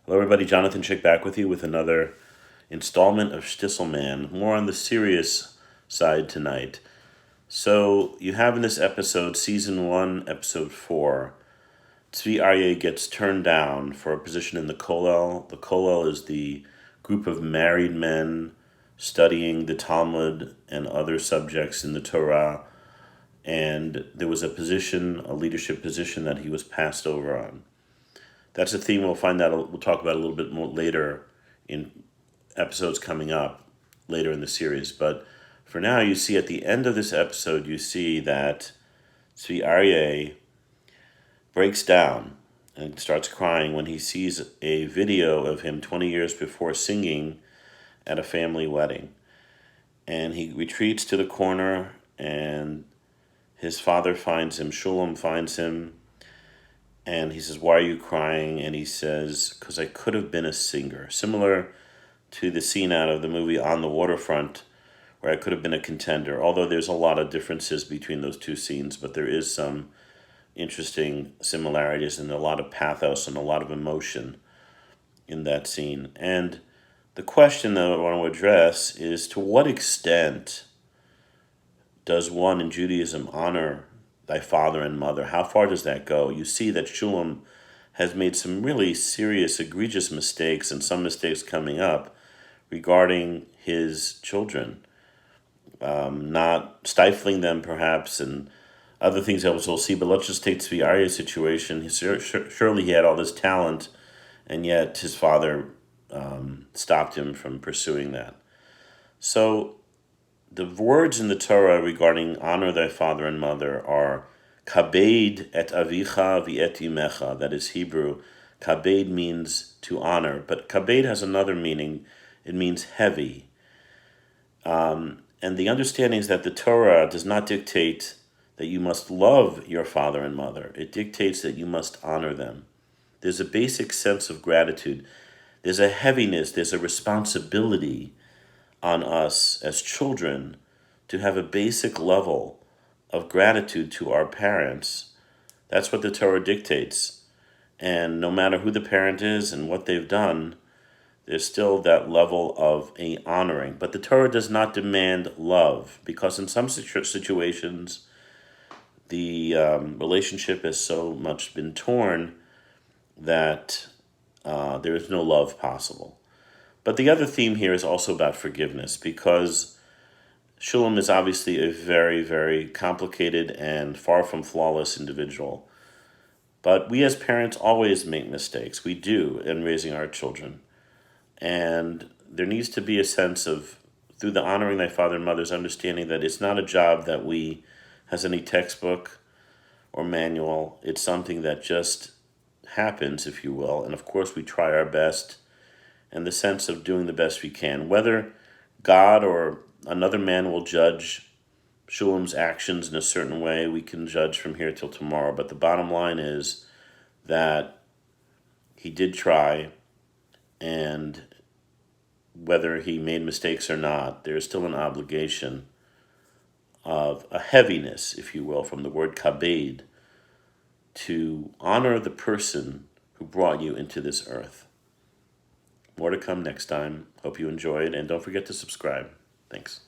Hello, everybody. Jonathan Chick back with you with another installment of Stisselman, more on the serious side tonight. So, you have in this episode, Season 1, Episode 4, Tzvi Aryeh gets turned down for a position in the Kollel. The Kollel is the group of married men studying the Talmud and other subjects in the Torah, and there was a position, a leadership position, that he was passed over on. That's a theme we'll talk about a little bit more later in episodes coming up later in the series. But for now, you see at the end of this episode, you see that Tzvi Aryeh breaks down and starts crying when he sees a video of him 20 years before singing at a family wedding. And he retreats to the corner, and his father finds him, Shulem finds him, and he says, "Why are you crying?" And he says, "Because I could have been a singer." Similar to the scene out of the movie On the Waterfront, where I could have been a contender. Although there's a lot of differences between those two scenes, but there is some interesting similarities and a lot of pathos and a lot of emotion in that scene. And the question that I want to address is, to what extent does one in Judaism honor thy father and mother? How far does that go? You see that Shulem has made some really serious, egregious mistakes, and some mistakes coming up regarding his children, not stifling them perhaps, and other things that we'll see. But let's just take Tzvi Aryeh's situation. Surely he had all this talent, and yet his father stopped him from pursuing that. So the words in the Torah regarding honor thy father and mother are kabed et avicha v'et imecha. That is Hebrew. Kabed means to honor, but kabed has another meaning. It means heavy. And the understanding is that the Torah does not dictate that you must love your father and mother. It dictates that you must honor them. There's a basic sense of gratitude. There's a heaviness, there's a responsibility on us as children to have a basic level of gratitude to our parents. That's what the Torah dictates. And no matter who the parent is and what they've done, there's still that level of a honoring. But the Torah does not demand love, because in some situations, the relationship has so much been torn that there is no love possible. But the other theme here is also about forgiveness, because Shulem is obviously a very, very complicated and far from flawless individual. But we as parents always make mistakes. We do in raising our children. And there needs to be a sense of, through the honoring thy father and mother's, understanding that it's not a job that has any textbook or manual. It's something that just happens, if you will. And of course, we try our best, and the sense of doing the best we can. Whether God or another man will judge Shulem's actions in a certain way, we can judge from here till tomorrow. But the bottom line is that he did try, and whether he made mistakes or not, there is still an obligation of a heaviness, if you will, from the word kabed, to honor the person who brought you into this earth. More to come next time. Hope you enjoyed, and don't forget to subscribe. Thanks.